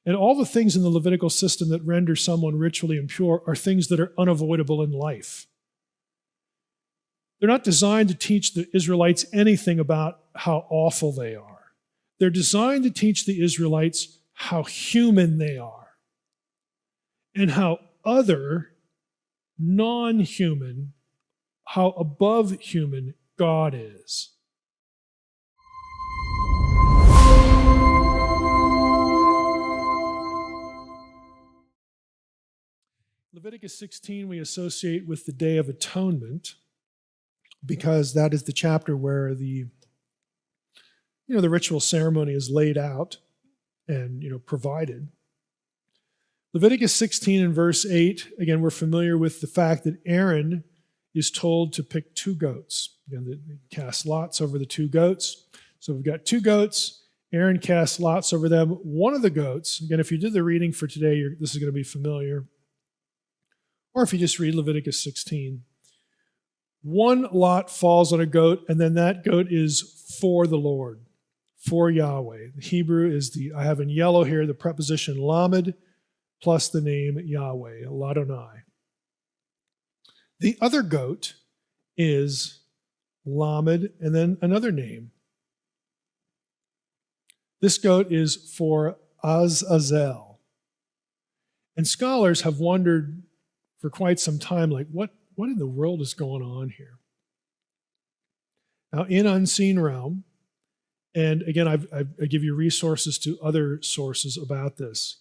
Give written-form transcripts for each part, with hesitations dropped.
And all the things in the Levitical system that render someone ritually impure are things that are unavoidable in life. They're not designed to teach the Israelites anything about how awful they are. They're designed to teach the Israelites how human they are and how other, non-human, how above human God is. Leviticus 16 we associate with the Day of Atonement because that is the chapter where the ritual ceremony is laid out and provided. Leviticus 16 and verse 8, again, we're familiar with the fact that Aaron is told to pick 2 goats. Again, they cast lots over the 2 goats. So we've got 2 goats. Aaron casts lots over them. One of the goats, again, if you did the reading for today, this is going to be familiar. Or if you just read Leviticus 16, one lot falls on a goat, and then that goat is for the Lord, for Yahweh. The Hebrew is I have in yellow here the preposition lamed plus the name Yahweh, Ladonai. The other goat is lamed and then another name. This goat is for AZAZEL. And scholars have wondered for quite some time, like, what in the world is going on here? Now, in Unseen Realm, and again, I give you resources to other sources about this,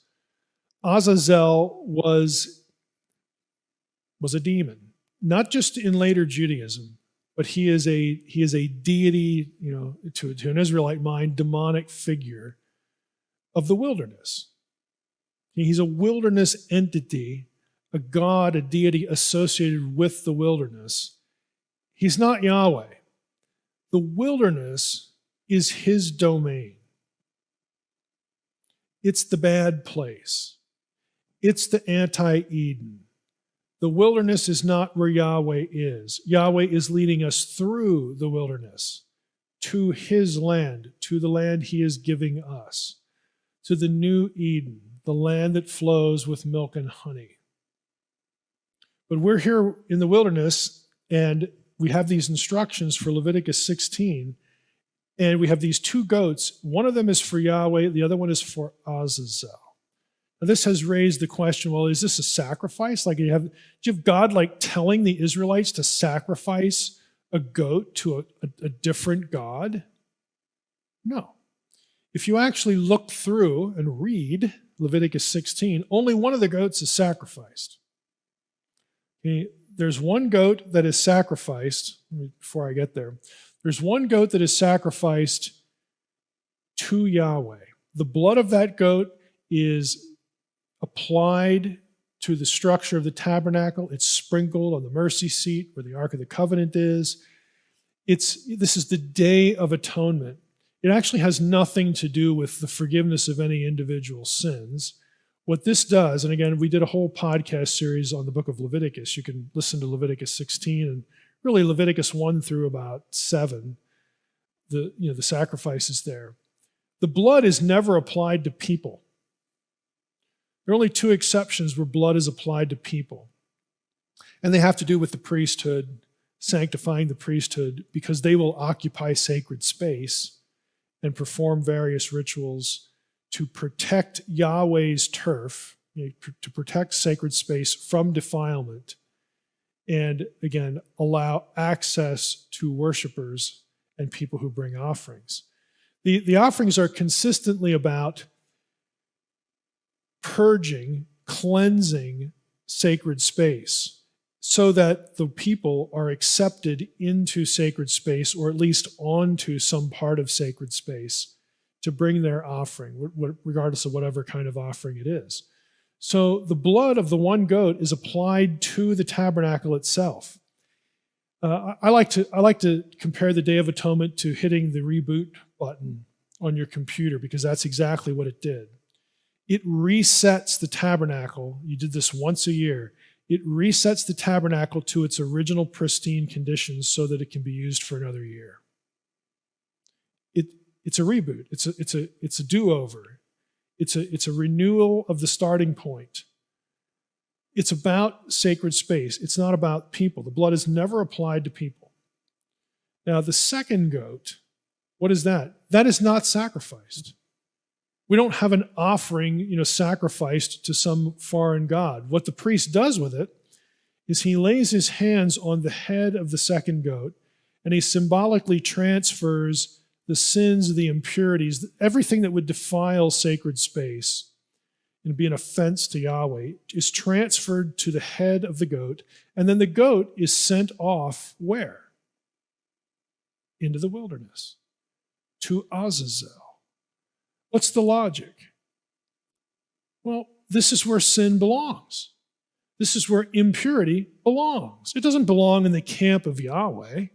AZAZEL was a demon, not just in later Judaism, but he is a deity, to an Israelite mind, demonic figure of the wilderness. He's a wilderness entity, a god, a deity associated with the wilderness. He's not Yahweh. The wilderness is his domain. It's the bad place. It's the anti-Eden. The wilderness is not where Yahweh is. Yahweh is leading us through the wilderness to his land, to the land he is giving us, to the new Eden, the land that flows with milk and honey. But we're here in the wilderness, and we have these instructions for Leviticus 16, and we have these 2 goats. One of them is for Yahweh, the other one is for AZAZEL. Now, this has raised the question, well, is this a sacrifice? Like, do you have God telling the Israelites to sacrifice a goat to a different God? No. If you actually look through and read Leviticus 16, only one of the goats is sacrificed. Okay, there's one goat that is sacrificed, before I get there, there's one goat that is sacrificed to Yahweh. The blood of that goat is applied to the structure of the tabernacle. It's sprinkled on the mercy seat where the Ark of the Covenant is. This is the Day of Atonement. It actually has nothing to do with the forgiveness of any individual sins. What this does, and again, we did a whole podcast series on the book of Leviticus. You can listen to Leviticus 16 and really Leviticus 1 through about 7, the sacrifices there. The blood is never applied to people. There are only 2 exceptions where blood is applied to people. And they have to do with the priesthood, sanctifying the priesthood, because they will occupy sacred space and perform various rituals to protect Yahweh's turf, to protect sacred space from defilement, and again, allow access to worshipers and people who bring offerings. The offerings are consistently about purging, cleansing sacred space so that the people are accepted into sacred space, or at least onto some part of sacred space, to bring their offering, regardless of whatever kind of offering it is. So the blood of the one goat is applied to the tabernacle itself. I like to compare the Day of Atonement to hitting the reboot button on your computer, because that's exactly what it did. It resets the tabernacle. You did this once a year. It resets the tabernacle to its original pristine conditions so that it can be used for another year. It's a reboot. It's a do-over. It's a renewal of the starting point. It's about sacred space. It's not about people. The blood is never applied to people. Now, the second goat, what is that? That is not sacrificed. We don't have an offering, sacrificed to some foreign god. What the priest does with it is he lays his hands on the head of the second goat, and he symbolically transfers the sins, the impurities, everything that would defile sacred space and be an offense to Yahweh is transferred to the head of the goat, and then the goat is sent off where? Into the wilderness, to AZAZEL. What's the logic? Well, this is where sin belongs. This is where impurity belongs. It doesn't belong in the camp of Yahweh.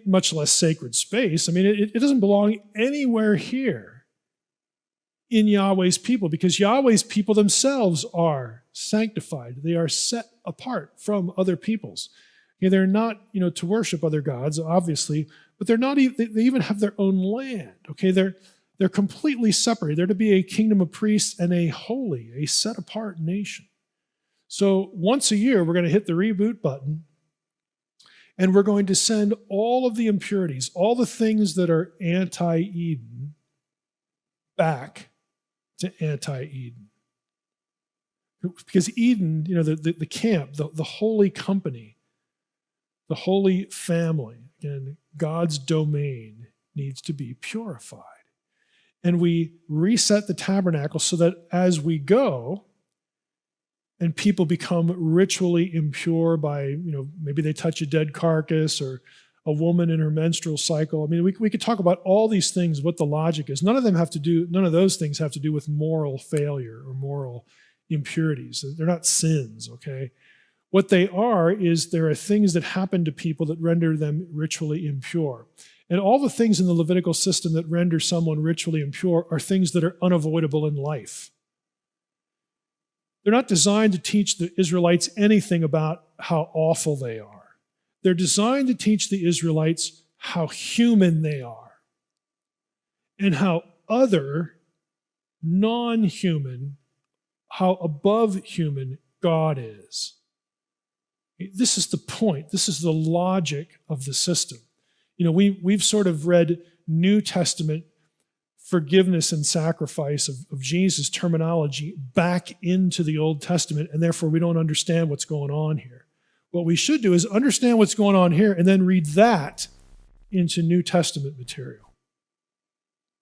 Much less sacred space. It doesn't belong anywhere here in Yahweh's people, because Yahweh's people themselves are sanctified. They are set apart from other peoples. They're not, to worship other gods, obviously, but they're not. They even have their own land. They're completely separated. They're to be a kingdom of priests and a holy, a set-apart nation. So once a year, we're going to hit the reboot button, and we're going to send all of the impurities, all the things that are anti-Eden, back to anti-Eden. Because Eden, the camp, the holy company, the holy family, again, God's domain needs to be purified. And we reset the tabernacle so that as we go, and people become ritually impure by, maybe they touch a dead carcass or a woman in her menstrual cycle. We could talk about all these things, what the logic is. None of those things have to do with moral failure or moral impurities. They're not sins, okay? What they are is there are things that happen to people that render them ritually impure. And all the things in the Levitical system that render someone ritually impure are things that are unavoidable in life. They're not designed to teach the Israelites anything about how awful they are. They're designed to teach the Israelites how human they are and how other, non-human, how above human God is. This is the point. This is the logic of the system. We've sort of read New Testament forgiveness and sacrifice of Jesus' terminology back into the Old Testament, and therefore we don't understand what's going on here. What we should do is understand what's going on here and then read that into New Testament material.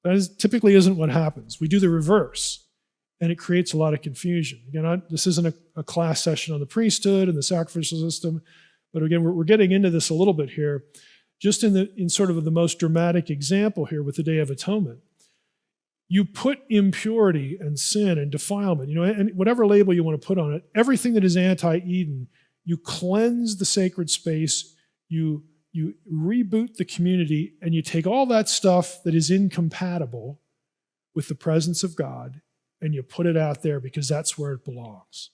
That typically isn't what happens. We do the reverse, and it creates a lot of confusion. Again, this isn't a class session on the priesthood and the sacrificial system, but again, we're getting into this a little bit here, just in sort of the most dramatic example here with the Day of Atonement. You put impurity and sin and defilement, and whatever label you want to put on it, everything that is anti-Eden, you cleanse the sacred space, you reboot the community, and you take all that stuff that is incompatible with the presence of God, and you put it out there because that's where it belongs.